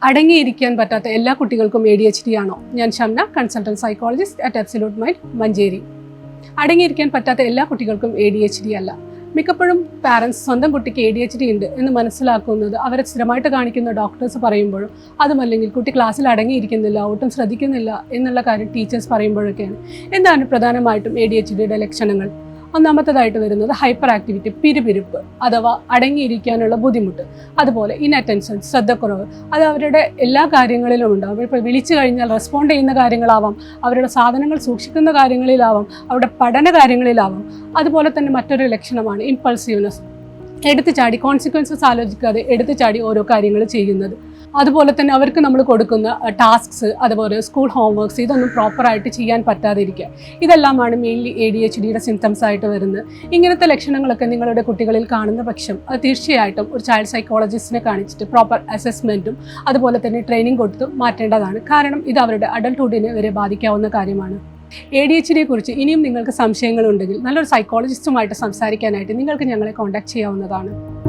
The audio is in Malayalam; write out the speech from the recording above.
അടങ്ങിയിരിക്കാൻ പറ്റാത്ത എല്ലാ കുട്ടികൾക്കും ADHD ആണോ? ഞാൻ Shamna, consultant psychologist at absolute mind, Manjeri. അടങ്ങിയിരിക്കാൻ പറ്റാത്ത എല്ലാ കുട്ടികൾക്കും ADHD അല്ല. മിക്കപ്പോഴും പാരൻസ് സ്വന്തം കുട്ടിക്ക് ADHD ഉണ്ട് എന്ന് മനസ്സിലാക്കുന്നത് അവരെ സ്ഥിരമായിട്ട് കാണിക്കുന്ന ഡോക്ടേഴ്സ് പറയുമ്പോഴും, അതുമല്ലെങ്കിൽ കുട്ടി ക്ലാസ്സിൽ അടങ്ങിയിരിക്കുന്നില്ല, ഒട്ടും ശ്രദ്ധിക്കുന്നില്ല എന്നുള്ള കാര്യം ടീച്ചേഴ്സ് പറയുമ്പോഴൊക്കെയാണ്. എന്താണ് പ്രധാനമായിട്ടും ADHDയുടെ ലക്ഷണങ്ങൾ? ഒന്നാമത്തേതായിട്ട് വരുന്നത് ഹൈപ്പർ ആക്ടിവിറ്റി, പിരിപിരിപ്പ് അഥവാ അടങ്ങിയിരിക്കാനുള്ള ബുദ്ധിമുട്ട്. അതുപോലെ ഇൻഅറ്റൻഷൻ, ശ്രദ്ധക്കുറവ്. അത് അവരുടെ എല്ലാ കാര്യങ്ങളിലും ഉണ്ടാവും. ഇപ്പോൾ വിളിച്ചു കഴിഞ്ഞാൽ റെസ്പോണ്ട് ചെയ്യുന്ന കാര്യങ്ങളാവാം, അവരുടെ സാധനങ്ങൾ സൂക്ഷിക്കുന്ന കാര്യങ്ങളിലാവാം, അവരുടെ പഠന കാര്യങ്ങളിലാവാം. അതുപോലെ തന്നെ മറ്റൊരു ലക്ഷണമാണ് ഇമ്പൾസീവ്നെസ്, എടുത്തുചാടി കോൺസിക്വൻസസ് ആലോചിക്കാതെ എടുത്തുചാടി ഓരോ കാര്യങ്ങൾ ചെയ്യുന്നത്. അതുപോലെ തന്നെ അവർക്ക് നമ്മൾ കൊടുക്കുന്ന ടാസ്ക്സ്, അതുപോലെ സ്കൂൾ ഹോംവർക്ക്സ് ഇതൊന്നും പ്രോപ്പറായിട്ട് ചെയ്യാൻ പറ്റാതിരിക്കുക. ഇതെല്ലാമാണ് മെയിൻലി ADHDയുടെ സിംറ്റംസ് ആയിട്ട് വരുന്നത്. ഇങ്ങനത്തെ ലക്ഷണങ്ങളൊക്കെ നിങ്ങളുടെ കുട്ടികളിൽ കാണുന്ന പക്ഷം അത് തീർച്ചയായിട്ടും ഒരു ചൈൽഡ് സൈക്കോളജിസ്റ്റിനെ കാണിച്ചിട്ട് പ്രോപ്പർ അസസ്മെൻറ്റും അതുപോലെ തന്നെ ട്രെയിനിങ് കൊടുത്തും മാറ്റേണ്ടതാണ്. കാരണം ഇത് അവരുടെ അഡൾട്ട്ഹുഡിനെ വരെ ബാധിക്കാവുന്ന കാര്യമാണ്. ADHDയെക്കുറിച്ച് ഇനിയും നിങ്ങൾക്ക് സംശയങ്ങളുണ്ടെങ്കിൽ നല്ലൊരു സൈക്കോളജിസ്റ്റുമായിട്ട് സംസാരിക്കാനായിട്ട് നിങ്ങൾക്ക് ഞങ്ങളെ കോൺടാക്ട് ചെയ്യാവുന്നതാണ്.